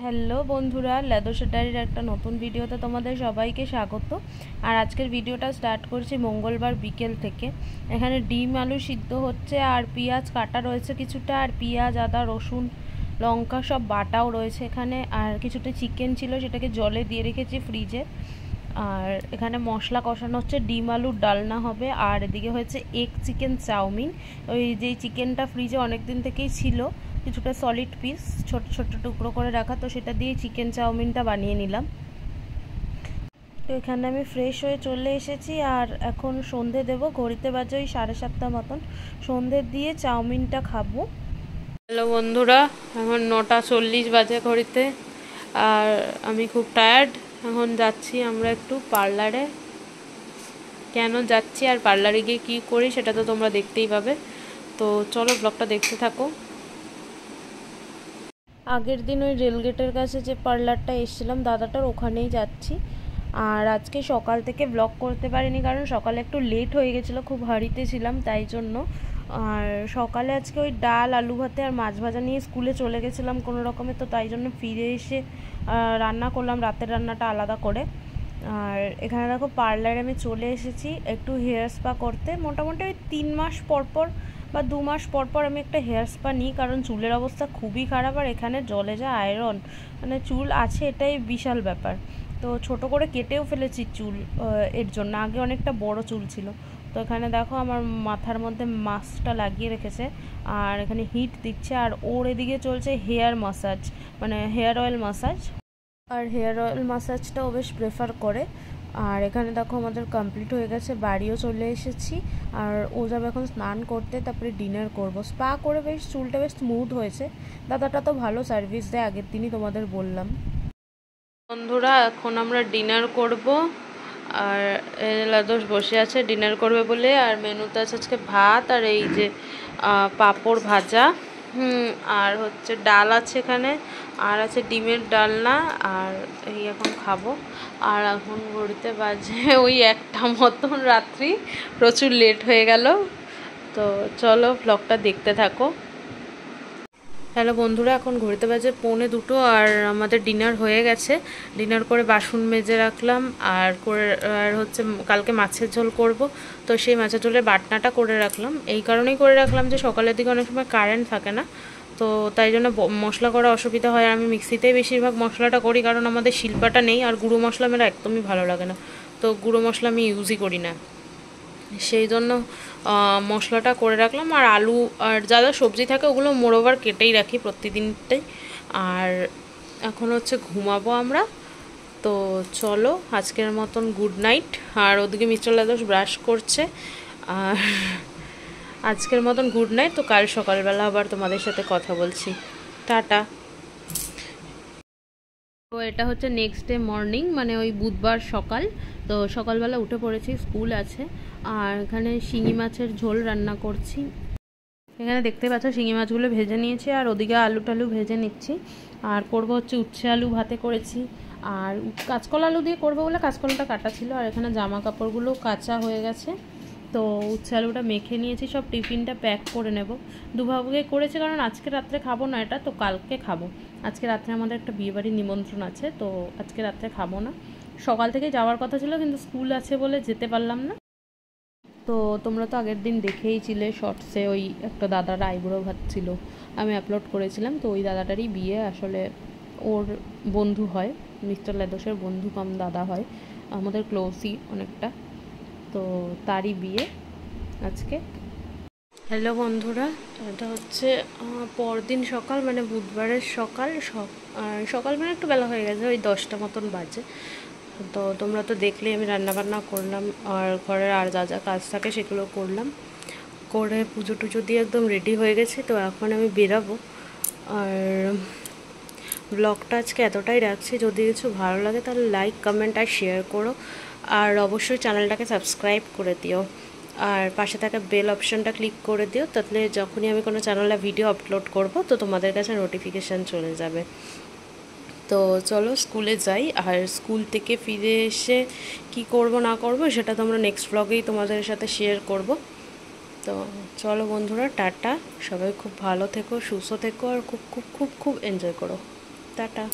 Hello বন্ধুরা, লেদোসা ডায়েরির একটা নতুন ভিডিওতে তোমাদের সবাইকে স্বাগত। আর আজকের ভিডিওটা স্টার্ট করছি মঙ্গলবার বিকেল থেকে। এখানে ডিম আলু সিদ্ধ হচ্ছে আর পেঁয়াজ কাটা রয়েছে কিছুটা, আর পেঁয়াজ আদা রসুন লঙ্কা সব বাটাও রয়েছে এখানে। আর কিছুটা চিকেন ছিল, সেটাকে জলে দিয়ে রেখেছি ফ্রিজে। আর এখানে মশলা কষানো হচ্ছে, ডিম আলুর ডালনা হবে। আর এদিকে হয়েছে এগ চিকেন চাউমিন। ওই যেই চিকেনটা ফ্রিজে অনেক দিন থেকেই ছিল, কিছুটা সলিড পিস ছোট ছোট টুকরো করে রাখা, তো সেটা দিয়ে চিকেন চাউমিনটা বানিয়ে নিলাম। তো এখানে আমি ফ্রেশ হয়ে চলে এসেছি আর এখন সন্ধে দেবো। ঘড়িতে বাজে ওই 7:30 মতন। সন্ধে দিয়ে চাউমিনটা খাবো। হ্যালো বন্ধুরা, এখন 9:40 বাজে ঘড়িতে। আর আমি খুব টায়ার্ড। এখন যাচ্ছি আমরা একটু পার্লারে। কেন যাচ্ছি আর পার্লারে গিয়ে কী করি সেটা তো তোমরা দেখতেই পাবে। তো চলো ব্লগটা দেখতে থাকো। আগের দিন ওই রেলগেটের কাছে যে পার্লারটা এসেছিলাম দাদাটার, ওখানেই যাচ্ছি। আর আজকে সকাল থেকে ব্লগ করতে পারিনি, কারণ সকালে একটু লেট হয়ে গেছিলো, খুব হাঁড়িতে ছিলাম তাই জন্য। আর সকালে আজকে ওই ডাল আলু ভাতে আর মাছ ভাজা নিয়ে স্কুলে চলে গেছিলাম কোনো রকমে, তো তাই জন্য ফিরে এসে রান্না করলাম, রাতের রান্নাটা আলাদা করে। আর এখানে দেখো পার্লারে আমি চলে এসেছি একটু হেয়ার স্পা করতে। মোটামুটি ওই 3 মাস পর পর বা 2 মাস পর পর আমি একটা হেয়ার স্পা নিই, কারণ চুলের অবস্থা খুবই খারাপ। আর এখানে জলে যা আয়রন, মানে চুল আছে এটাই বিশাল ব্যাপার। তো ছোট করে কেটেও ফেলেছি চুল এর জন্য। আগে অনেকটা বড় চুল ছিল। তো এখানে দেখো আমার মাথার মধ্যে মাস্কটা লাগিয়ে রেখেছে আর এখানে হিট দিচ্ছে। আর ওর এদিকে চলছে হেয়ার মাসাজ, মানে হেয়ার অয়েল মাসাজ। আর হেয়ার অয়েল মাসাজটাও বেশ প্রেফার করে। আর এখানে দেখো আমাদের কমপ্লিট হয়ে গেছে, বাড়িও চলে এসেছি। আর ও যাবে এখন স্নান করতে, তারপরে ডিনার করব। স্পা করে বেশ চুলটা বেশ স্মুথ হয়েছে। দাদাটা তো ভালো সার্ভিস দেয়, আগের দিনই তোমাদের বললাম। বন্ধুরা, এখন আমরা ডিনার করব। আর লাদোস বসে আছে ডিনার করবে বলে। আর মেনুতে আছে আজকে ভাত আর এই যে পাঁপড় ভাজা, আর হচ্ছে ডাল আছে এখানে, আর আছে ডিমের ডালনা। আর এই এখন খাবো। আর এখন ঘড়িতে বাজে ওই 1টা মতন রাত্রি, প্রচুর লেট হয়ে গেল। তো চলো ব্লগটা দেখতে থাকো। হ্যালো বন্ধুরা, এখন ঘড়িতে বাজে 1:45 আর আমাদের ডিনার হয়ে গেছে। ডিনার করে বাসন মেজে রাখলাম। আর হচ্ছে কালকে মাছের ঝোল করব, তো সেই মাছের ঝোলের বাটনাটা করে রাখলাম। এই কারণেই করে রাখলাম যে সকালের দিকে অনেক সময় কারেন্ট থাকে না, তো তাই জন্য মশলা করা অসুবিধা হয়। আর আমি মিক্সিতেই বেশিরভাগ মশলাটা করি, কারণ আমাদের শিলপাটা নেই। আর গুঁড়ো মশলা আমার একদমই ভালো লাগে না, তো গুঁড়ো মশলা আমি ইউজই করি না। সেই জন্য মশলাটা করে রাখলাম। আর আলু আর যা যা সবজি থাকে ওগুলো মোরওভার কেটেই রাখি প্রতিদিনটাই। আর এখন হচ্ছে ঘুমাবো আমরা। তো চলো আজকের মতন গুড নাইট। আর ওদিকে মিস্টার লাদোস ব্রাশ করছে। আর আজকের মতন গুড নাইট। তো কাল সকালবেলা আবার তোমাদের সাথে কথা বলছি। টাটা। তো এটা হচ্ছে নেক্সট ডে মর্নিং, মানে ওই বুধবার সকাল। তো সকালবেলা উঠে পড়েছি, স্কুল আছে। আর এখানে শিঙি মাছের ঝোল রান্না করছি। এখানে দেখতে পাচ্ছ শিঙি মাছগুলো ভেজে নিয়েছি, আর ওদিকে আলু টালু ভেজে নিচ্ছি। আর করবো হচ্ছে উচ্ছে আলু ভাতে করেছি। আর কাঁচকলা আলু দিয়ে করবো বলে কাঁচকলাটা কাটা ছিল। আর এখানে জামা কাপড়গুলো কাঁচা হয়ে গেছে, তো উচ্ছে আলুটা মেখে নিয়েছি। সব টিফিনটা প্যাক করে নেব। দুভাগে করেছি, কারণ আজকে রাত্রে খাবো না এটা, তো কালকে খাবো। আজকে রাত্রে আমাদের একটা বিয়েবাড়ির নিমন্ত্রণ আছে, তো আজকে রাত্রে খাবো না। সকাল থেকে যাওয়ার কথা ছিল, কিন্তু স্কুল আছে বলে যেতে পারলাম না। তো তোমরা তো আগের দিন দেখেইছিলে শর্টসে, ওই একটা দাদার আইবুড়ো ভাত ছিল, আমি আপলোড করেছিলাম। তো ওই দাদাটারই বিয়ে, আসলে ওর বন্ধু হয়, মিস্টার লেদোসের বন্ধু কম দাদা হয়, আমাদের ক্লোজই অনেকটা। তো তারই বিয়ে আজকে। হ্যালো বন্ধুরা, এটা হচ্ছে পরদিন সকাল, মানে বুধবারের সকাল। সকাল মানে একটু বেলা হয়ে গেছে, ওই 10টা মতন বাজে। তো তোমরা তো দেখলে আমি রান্নাবান্না করলাম, আর ঘরের আর যা যা কাজ থাকে সেগুলো করলাম। করে পুজো টুজো দিয়ে একদম রেডি হয়ে গেছি। তো এখন আমি বেরাবো। আর ব্লগটা আজকে এতটাই রাখছি। যদি কিছু ভালো লাগে তাহলে লাইক কমেন্ট আর শেয়ার করো। আর অবশ্যই চ্যানেলটাকে সাবস্ক্রাইব করে দিও। আর পাশে থাকা বেল অপশানটা ক্লিক করে দিও, তাহলে যখনই আমি কোনো চ্যানেলে ভিডিও আপলোড করব তো তোমাদের কাছে নোটিফিকেশান চলে যাবে। তো চলো স্কুলে যাই। আর স্কুল থেকে ফিরে এসে কি করব না করব সেটা তোমরা নেক্সট ব্লগেই তোমাদের সাথে শেয়ার করব। তো চলো বন্ধুরা, টাটা। সবাই খুব ভালো থেকো, সুস্থ থেকো, আর খুব খুব খুব খুব এনজয় করো। টাটা।